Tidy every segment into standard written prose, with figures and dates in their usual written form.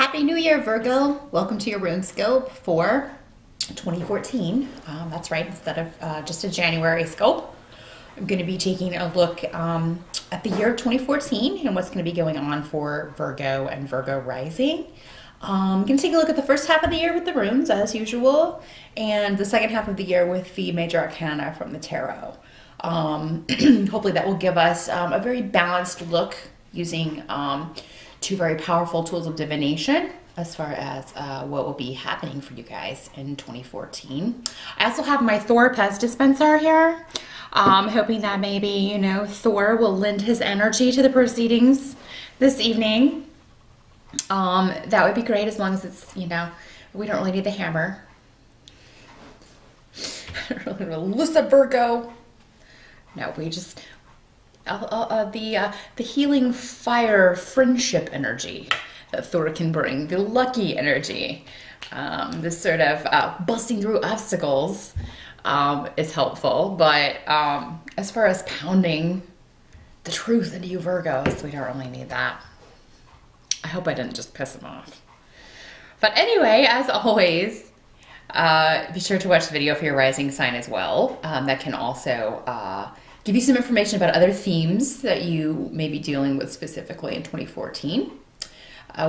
Happy New Year, Virgo. Welcome to your Runescope for 2014. That's right, instead of just a January scope. I'm going to be taking a look at the year of 2014 and what's going to be going on for Virgo and Virgo rising. I'm going to take a look at the first half of the year with the runes, as usual, and the second half of the year with the major arcana from the tarot. Hopefully that will give us a very balanced look using two very powerful tools of divination as far as what will be happening for you guys in 2014. I also have my Thor Pez dispenser here. Hoping that maybe, you know, Thor will lend his energy to the proceedings this evening. That would be great, as long as it's, you know, we don't really need the hammer. Alyssa Virgo. No, we just the healing fire friendship energy that Thor can bring, the lucky energy, this sort of busting through obstacles is helpful. But as far as pounding the truth into you Virgos, we don't really need that. I hope I didn't just piss him off. But anyway, as always, be sure to watch the video for your rising sign as well. That can also give you some information about other themes that you may be dealing with specifically in 2014.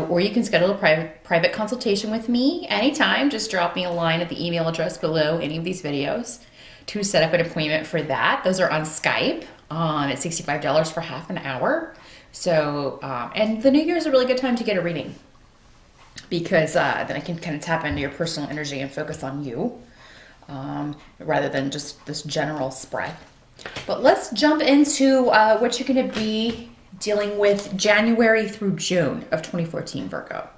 Or you can schedule a private consultation with me anytime. Just drop me a line at the email address below any of these videos to set up an appointment for that. Those are on Skype at $65 for half an hour. So, and the New Year is a really good time to get a reading, because then I can kind of tap into your personal energy and focus on you rather than just this general spread. But let's jump into what you're going to be dealing with January through June of 2014, Virgo.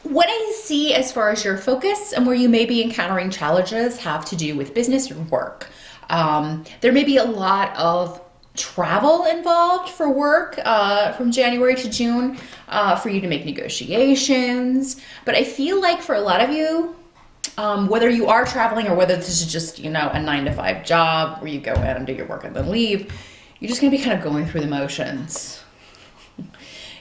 What I see as far as your focus and where you may be encountering challenges have to do with business or work. There may be a lot of travel involved for work from January to June for you to make negotiations. But I feel like for a lot of you, whether you are traveling or whether this is just, you know, a 9-to-5 job where you go in and do your work and then leave, you're just going to be kind of going through the motions.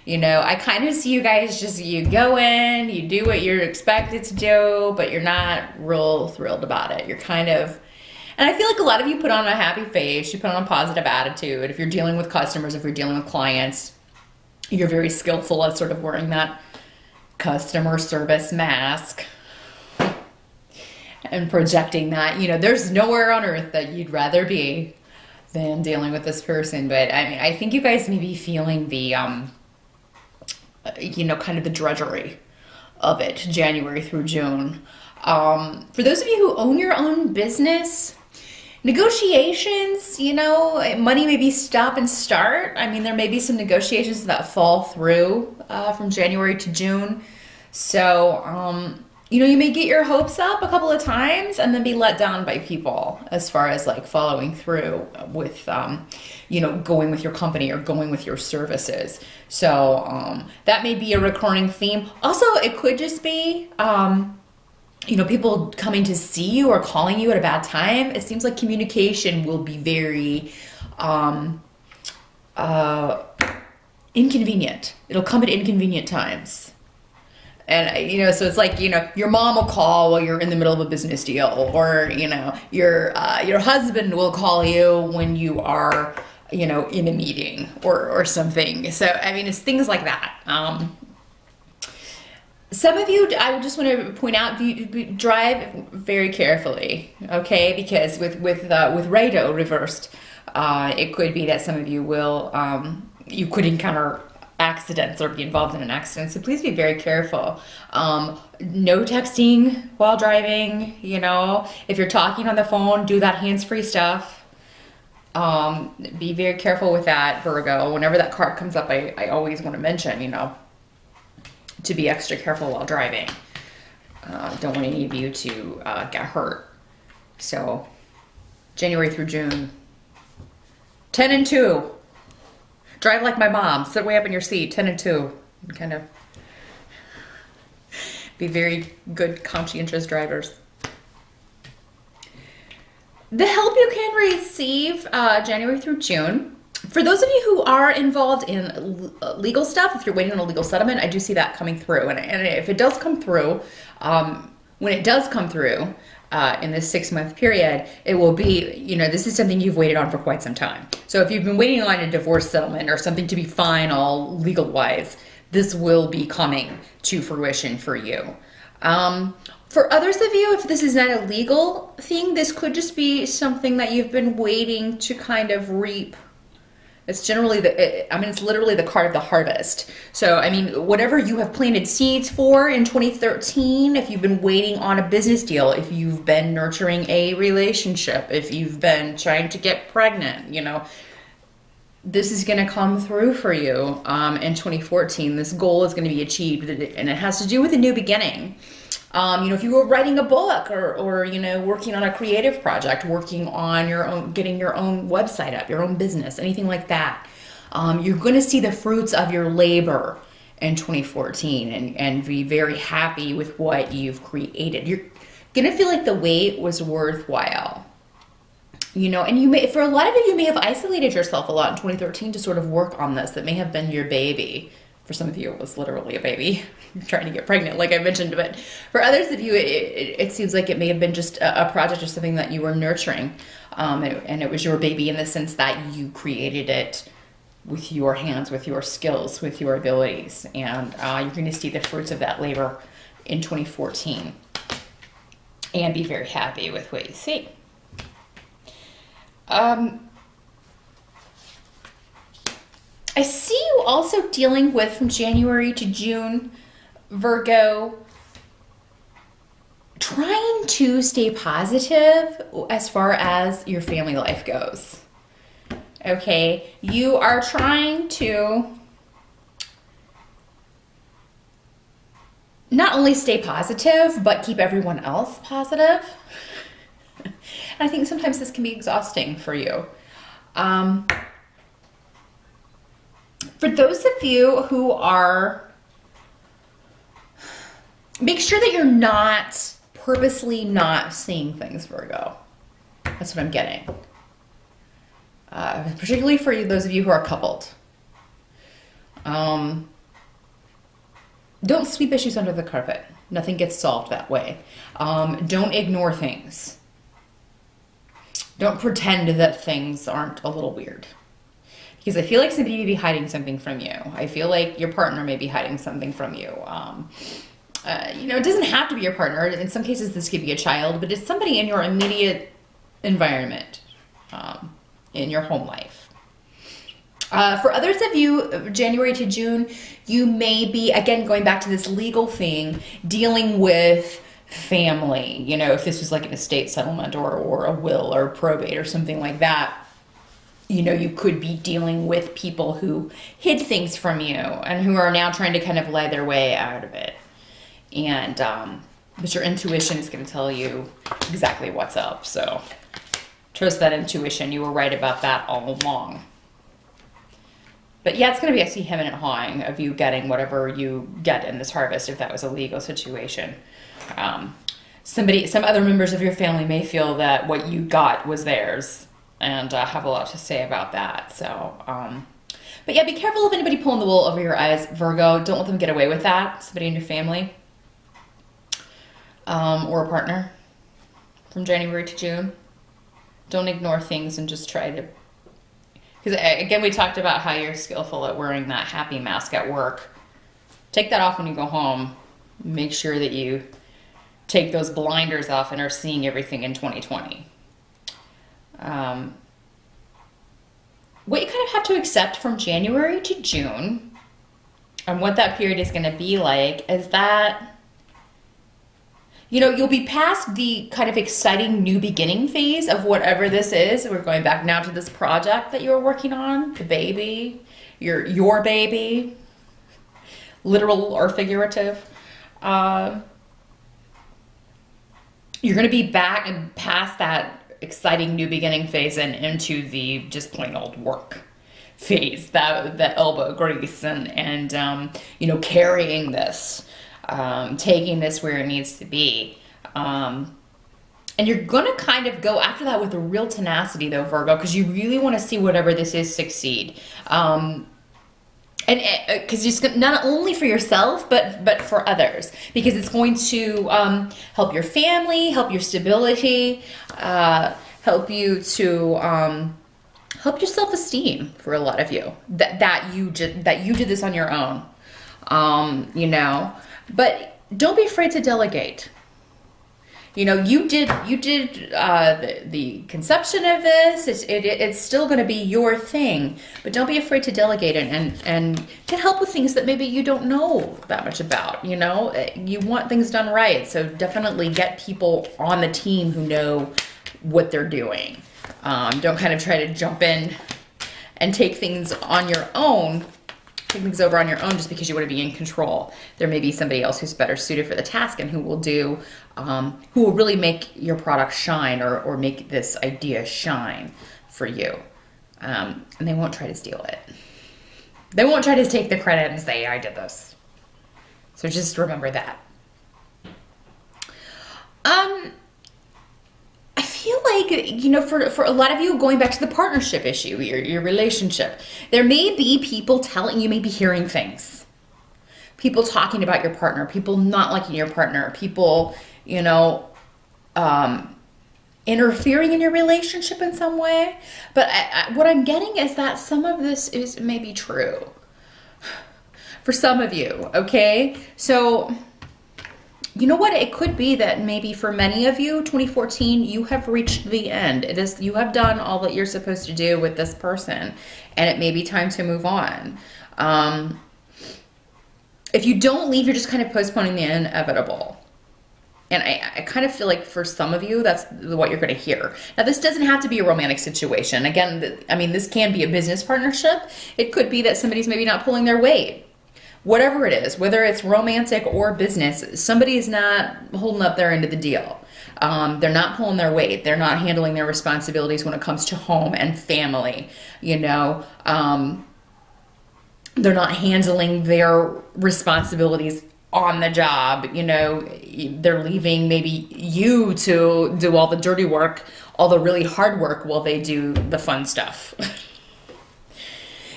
You know, I kind of see you guys just, you go in, you do what you're expected to do, but you're not real thrilled about it. You're kind of, and I feel like a lot of you put on a happy face, you put on a positive attitude. If you're dealing with customers, if you're dealing with clients, you're very skillful at sort of wearing that customer service mask and projecting that, you know, there's nowhere on earth that you'd rather be than dealing with this person. But I mean, I think you guys may be feeling the, you know, kind of the drudgery of it, January through June. For those of you who own your own business, negotiations, you know, money may be stop and start. I mean, there may be some negotiations that fall through from January to June. So, you know, you may get your hopes up a couple of times and then be let down by people as far as like following through with, you know, going with your company or going with your services. So that may be a recurring theme. Also, it could just be, you know, people coming to see you or calling you at a bad time. It seems like communication will be very inconvenient. It'll come at inconvenient times. And, you know, so it's like, you know, your mom will call while you're in the middle of a business deal, or, you know, your husband will call you when you are, you know, in a meeting or something. So, I mean, it's things like that. Some of you, I just want to point out, drive very carefully, okay? Because with Rado reversed, it could be that some of you will, you could encounter accidents or be involved in an accident. So please be very careful. No texting while driving, you know. If you're talking on the phone, do that hands-free stuff. Be very careful with that, Virgo. Whenever that card comes up, I always want to mention, you know, to be extra careful while driving. Don't want any of you to get hurt. So January through June, 10 and 2. Drive like my mom. Sit way up in your seat, 10 and 2. And kind of be very good, conscientious drivers. The help you can receive January through June For those of you who are involved in legal stuff, if you're waiting on a legal settlement, I do see that coming through. And if it does come through, when it does come through in this 6-month period, it will be, you know, this is something you've waited on for quite some time. So if you've been waiting on a divorce settlement or something to be final legal-wise, this will be coming to fruition for you. For others of you, if this is not a legal thing, this could just be something that you've been waiting to kind of reap. It's generally it's literally the card of the harvest. So, I mean, whatever you have planted seeds for in 2013, if you've been waiting on a business deal, if you've been nurturing a relationship, if you've been trying to get pregnant, you know, this is going to come through for you in 2014. This goal is going to be achieved, and it has to do with a new beginning. You know, if you were writing a book or, you know, working on a creative project, working on your own, getting your own website up, your own business, anything like that, you're going to see the fruits of your labor in 2014 and be very happy with what you've created. You're going to feel like the wait was worthwhile. You know, and you may, for a lot of you may have isolated yourself a lot in 2013 to sort of work on this. That may have been your baby. For some of you, it was literally a baby trying to get pregnant, like I mentioned. But for others of you, it seems like it may have been just a project or something that you were nurturing. And it was your baby in the sense that you created it with your hands, with your skills, with your abilities. And you're going to see the fruits of that labor in 2014 and be very happy with what you see. I see you also dealing with, from January to June, Virgo, trying to stay positive as far as your family life goes. Okay, you are trying to not only stay positive, but keep everyone else positive. And I think sometimes this can be exhausting for you. For those of you who are, make sure that you're not purposely not seeing things, Virgo. That's what I'm getting. Particularly for those of you who are coupled. Don't sweep issues under the carpet. Nothing gets solved that way. Don't ignore things. Don't pretend that things aren't a little weird. Because I feel like somebody may be hiding something from you. I feel like your partner may be hiding something from you. You know, it doesn't have to be your partner. In some cases, this could be a child, but it's somebody in your immediate environment, in your home life. For others of you, January to June, you may be, again, going back to this legal thing, dealing with family. You know, if this was like an estate settlement or a will or probate or something like that. You know, you could be dealing with people who hid things from you and who are now trying to kind of lie their way out of it. And, but your intuition is going to tell you exactly what's up. So trust that intuition. You were right about that all along. But yeah, it's going to be, I see hemming and hawing of you getting whatever you get in this harvest, if that was a legal situation. Some other members of your family may feel that what you got was theirs. And have a lot to say about that. So, but yeah, be careful of anybody pulling the wool over your eyes, Virgo. Don't let them get away with that. Somebody in your family or a partner from January to June. Don't ignore things and just try to, because again, we talked about how you're skillful at wearing that happy mask at work. Take that off when you go home. Make sure that you take those blinders off and are seeing everything in 2020. What you kind of have to accept from January to June and what that period is going to be like is that, you know, you'll be past the kind of exciting new beginning phase of whatever this is. We're going back now to this project that you're working on, the baby, your baby, literal or figurative. You're going to be back and past that exciting new beginning phase and into the just plain old work phase, that elbow grease and you know, carrying this, taking this where it needs to be. And you're going to kind of go after that with a real tenacity though, Virgo, because you really want to see whatever this is succeed. And because it's not only for yourself, but for others, because it's going to help your family, help your stability, help you to help your self-esteem for a lot of you. That you did this on your own, you know. But don't be afraid to delegate. You know, you did the conception of this. It's still going to be your thing, but don't be afraid to delegate it and get help with things that maybe you don't know that much about. You know, you want things done right, so definitely get people on the team who know what they're doing. Don't kind of try to jump in and take things on your own. Take things over on your own just because you want to be in control. There may be somebody else who's better suited for the task and who will really make your product shine or make this idea shine for you. And they won't try to steal it. They won't try to take the credit and say, I did this. So just remember that. I feel like, you know, for a lot of you, going back to the partnership issue, your relationship, there may be people telling you, maybe hearing things. People talking about your partner, people not liking your partner, people, you know, interfering in your relationship in some way. But what I'm getting is that some of this is maybe true for some of you, okay? So, you know what? It could be that maybe for many of you, 2014, you have reached the end. You have done all that you're supposed to do with this person, and it may be time to move on. If you don't leave, you're just kind of postponing the inevitable. And I kind of feel like for some of you, that's what you're going to hear. Now, this doesn't have to be a romantic situation. Again, I mean, this can be a business partnership. It could be that somebody's maybe not pulling their weight. Whatever it is, whether it's romantic or business, somebody is not holding up their end of the deal. They're not pulling their weight. They're not handling their responsibilities when it comes to home and family. You know, they're not handling their responsibilities on the job. You know, they're leaving maybe you to do all the dirty work, all the really hard work, while they do the fun stuff.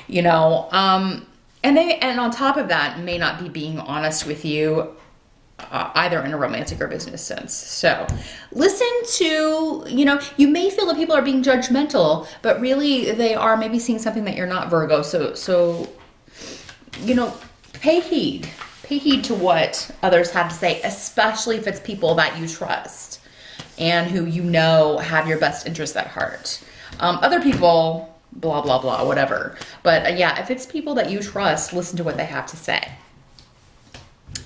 You know, and on top of that, may not be being honest with you, either in a romantic or business sense. So listen to, you know, you may feel that people are being judgmental, but really they are maybe seeing something that you're not, Virgo. So you know, pay heed to what others have to say, especially if it's people that you trust and who you know have your best interests at heart. Other people, blah, blah, blah, whatever. But yeah, if it's people that you trust, listen to what they have to say.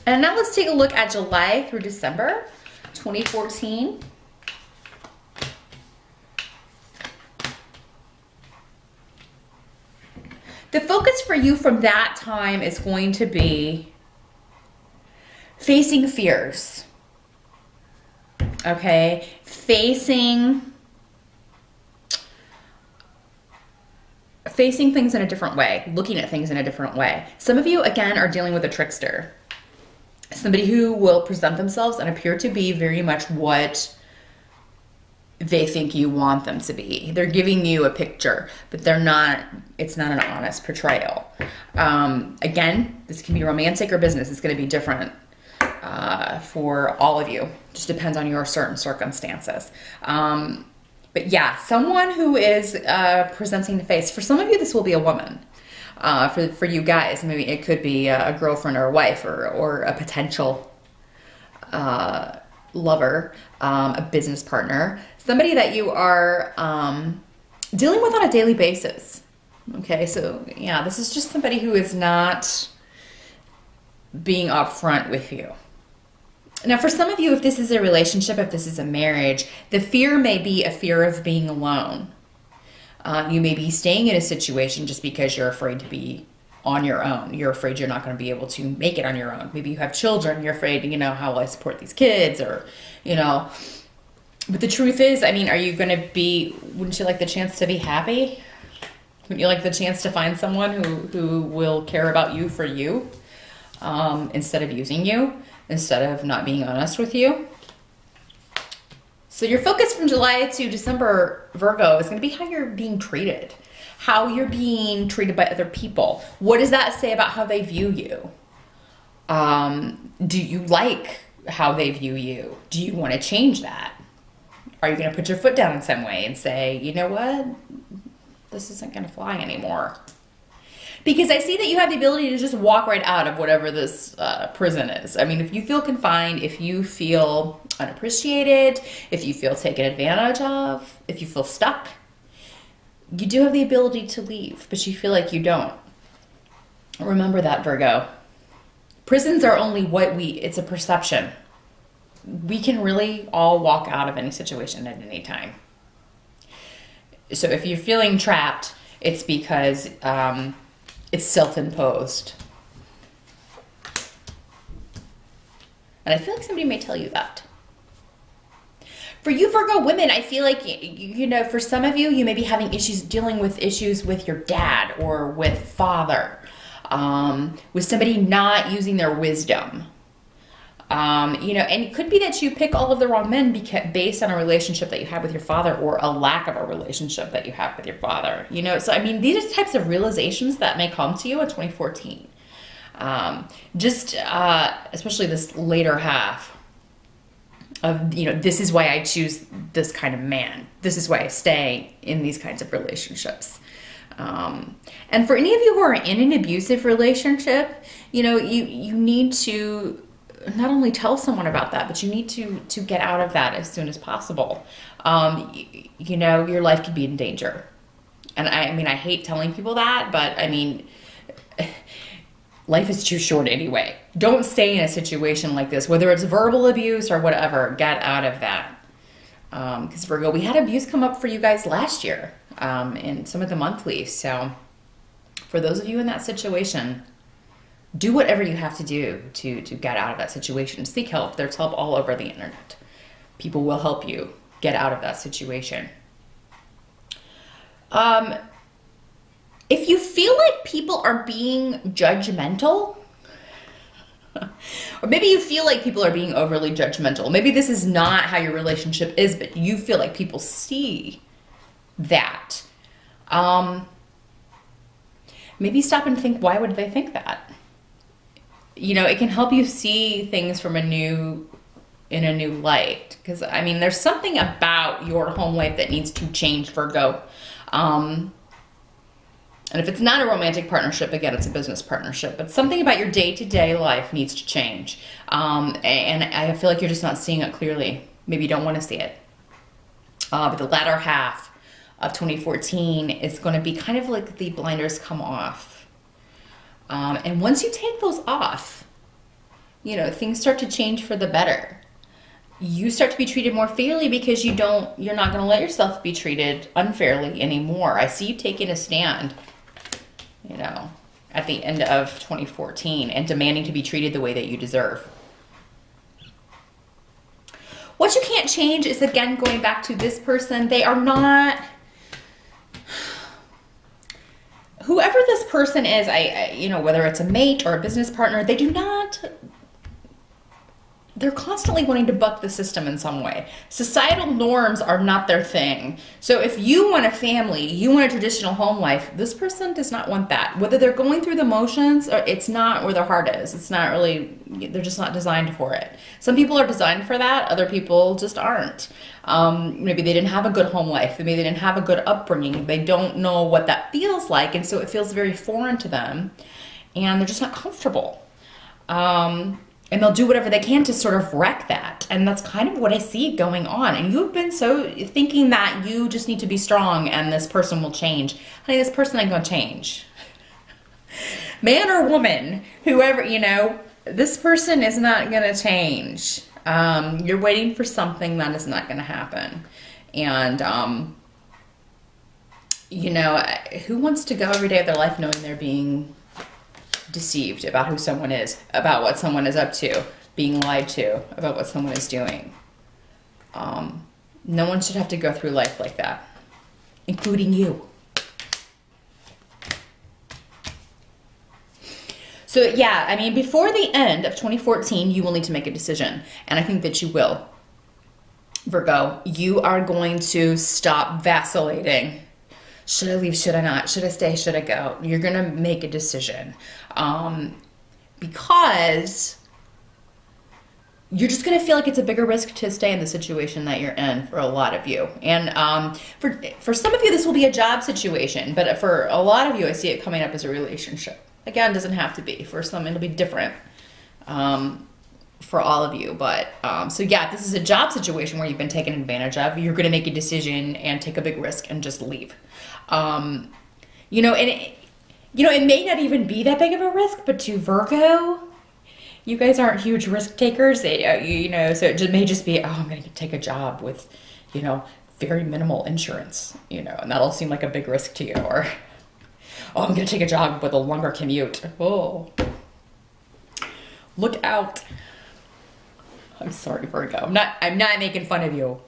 And now let's take a look at July through December 2014. The focus for you from that time is going to be facing fears. Okay? Facing things in a different way, looking at things in a different way. Some of you, again, are dealing with a trickster. Somebody who will present themselves and appear to be very much what they think you want them to be. They're giving you a picture, but they're not, it's not an honest portrayal. Again, this can be romantic or business. It's going to be different for all of you. Just depends on your certain circumstances. But yeah, someone who is presenting the face. For some of you, this will be a woman. For you guys, maybe it could be a girlfriend or a wife or a potential lover, a business partner, somebody that you are dealing with on a daily basis. Okay, so yeah, this is just somebody who is not being upfront with you. Now, for some of you, if this is a relationship, if this is a marriage, the fear may be a fear of being alone. You may be staying in a situation just because you're afraid to be on your own. You're afraid you're not going to be able to make it on your own. Maybe you have children. You're afraid, you know, how will I support these kids, or, you know. But the truth is, I mean, are you going to be, wouldn't you like the chance to be happy? Wouldn't you like the chance to find someone who will care about you for you, instead of using you, instead of not being honest with you? So your focus from July to December, Virgo, is going to be how you're being treated, how you're being treated by other people. What does that say about how they view you? Do you like how they view you? Do you want to change that? Are you going to put your foot down in some way and say, you know what, this isn't going to fly anymore? Because I see that you have the ability to just walk right out of whatever this prison is. I mean, if you feel confined, if you feel unappreciated, if you feel taken advantage of, if you feel stuck, you do have the ability to leave, but you feel like you don't. Remember that, Virgo. Prisons are only it's a perception. We can really all walk out of any situation at any time. So if you're feeling trapped, it's because it's self-imposed. And I feel like somebody may tell you that. For you Virgo women, I feel like, you know, for some of you, you may be having dealing with issues with your dad or with father, with somebody not using their wisdom. You know, and it could be that you pick all of the wrong men based on a relationship that you have with your father or a lack of a relationship that you have with your father. You know, so I mean, these are types of realizations that may come to you in 2014. Especially this later half of, you know, this is why I choose this kind of man. This is why I stay in these kinds of relationships. And for any of you who are in an abusive relationship, you know, you need to not only tell someone about that, but you need to get out of that as soon as possible. You know, your life could be in danger. And I mean, I hate telling people that, but I mean, life is too short anyway. Don't stay in a situation like this, whether it's verbal abuse or whatever, get out of that. Because Virgo, we had abuse come up for you guys last year in some of the monthlies. So for those of you in that situation, do whatever you have to do to get out of that situation. Seek help. There's help all over the internet. People will help you get out of that situation. If you feel like people are being judgmental, or maybe you feel like people are being overly judgmental, maybe this is not how your relationship is, but you feel like people see that, maybe stop and think, why would they think that? You know, it can help you see things from in a new light. Because, I mean, there's something about your home life that needs to change, Virgo. And if it's not a romantic partnership, again, it's a business partnership. But something about your day-to-day life needs to change. And I feel like you're just not seeing it clearly. Maybe you don't want to see it. But the latter half of 2014 is going to be kind of like the blinders come off. And once you take those off, you know, things start to change for the better. You start to be treated more fairly because you're not going to let yourself be treated unfairly anymore. I see you taking a stand, you know, at the end of 2014 and demanding to be treated the way that you deserve. What you can't change is, again, going back to this person. They are not... Whoever this person is, you know, whether it's a mate or a business partner, they do not, they're constantly wanting to buck the system in some way. Societal norms are not their thing. So if you want a family, you want a traditional home life, this person does not want that. Whether they're going through the motions, or it's not where their heart is. It's not really, they're just not designed for it. Some people are designed for that, other people just aren't. Maybe they didn't have a good home life. Maybe they didn't have a good upbringing. They don't know what that feels like, and so it feels very foreign to them, and they're just not comfortable. And they'll do whatever they can to sort of wreck that. And that's kind of what I see going on. And you've been so thinking that you just need to be strong and this person will change. Honey, this person ain't gonna change. Man or woman, whoever, you know, this person is not gonna change. You're waiting for something that is not gonna happen. And, you know, who wants to go every day of their life knowing they're being deceived about who someone is, about what someone is up to, being lied to, about what someone is doing? No one should have to go through life like that, including you. So yeah, I mean, before the end of 2014, you will need to make a decision, and I think that you will. Virgo, you are going to stop vacillating. Should I leave? Should I not? Should I stay? Should I go? You're going to make a decision. Because you're just going to feel like it's a bigger risk to stay in the situation that you're in for a lot of you. And for some of you, this will be a job situation. But for a lot of you, I see it coming up as a relationship. Again, it doesn't have to be. For some, it'll be different. For all of you, but so yeah, this is a job situation where you've been taken advantage of. You're going to make a decision and take a big risk and just leave. You know, and it may not even be that big of a risk, but to Virgo, you guys aren't huge risk takers. You know, so it may just be, oh, I'm going to take a job with, you know, very minimal insurance, you know, and that'll seem like a big risk to you. Or, oh, I'm going to take a job with a longer commute. Oh, look out. I'm sorry, Virgo. I'm not making fun of you.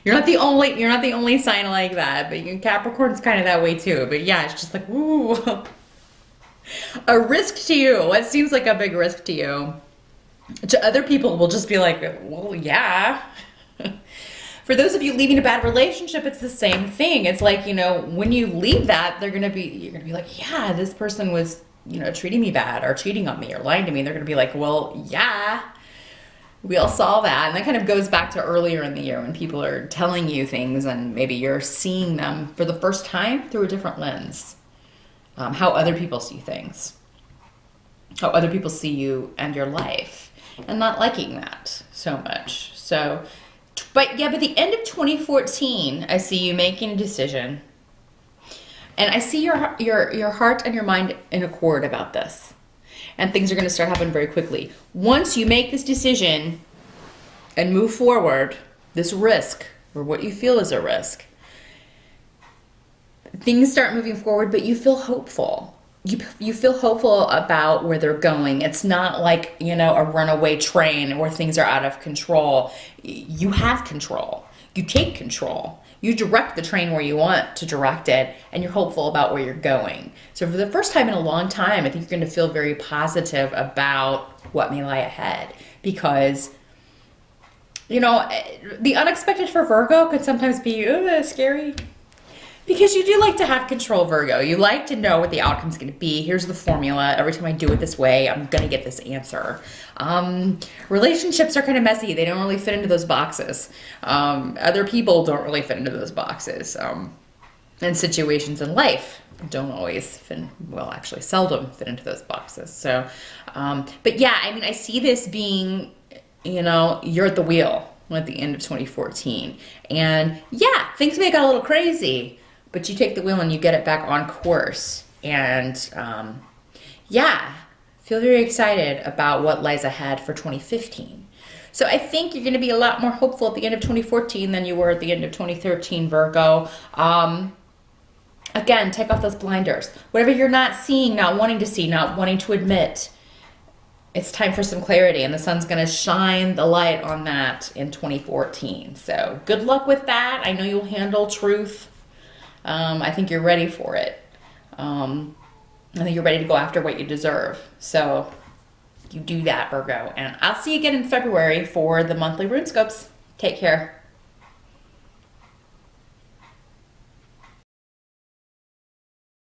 You're not the only sign like that, but Capricorn's kind of that way too. But yeah, it's just like, ooh. A risk to you. What seems like a big risk to you, to other people will just be like, well, yeah. For those of you leaving a bad relationship, it's the same thing. It's like, you know, when you leave that, you're gonna be like, yeah, this person was, you know, treating me bad or cheating on me or lying to me. They're gonna be like, well, yeah. We all saw that, and that kind of goes back to earlier in the year when people are telling you things and maybe you're seeing them for the first time through a different lens. How other people see things. How other people see you and your life, and not liking that so much. So, but yeah, by the end of 2014, I see you making a decision, and I see your heart and your mind in accord about this. And things are going to start happening very quickly. Once you make this decision and move forward, this risk, or what you feel is a risk, things start moving forward, but you feel hopeful. You feel hopeful about where they're going. It's not like, you know, a runaway train where things are out of control. You have control. You take control. You direct the train where you want to direct it, and you're hopeful about where you're going. So for the first time in a long time, I think you're going to feel very positive about what may lie ahead, because, you know, the unexpected for Virgo could sometimes be scary, because you do like to have control, Virgo. You like to know what the outcome's going to be. Here's the formula. Every time I do it this way, I'm going to get this answer. Relationships are kind of messy. They don't really fit into those boxes. Other people don't really fit into those boxes. And situations in life don't always fit, well, actually seldom fit into those boxes. So, but yeah, I mean, I see this being, you know, you're at the wheel at the end of 2014. And yeah, things may have got a little crazy, but you take the wheel and you get it back on course. And yeah, feel very excited about what lies ahead for 2015. So I think you're going to be a lot more hopeful at the end of 2014 than you were at the end of 2013, Virgo. Again, take off those blinders. Whatever you're not seeing, not wanting to see, not wanting to admit, it's time for some clarity, and the sun's going to shine the light on that in 2014. So good luck with that. I know you'll handle truth. I think you're ready for it. I think you're ready to go after what you deserve. So you do that, Virgo. And I'll see you again in February for the monthly Runescopes. Take care.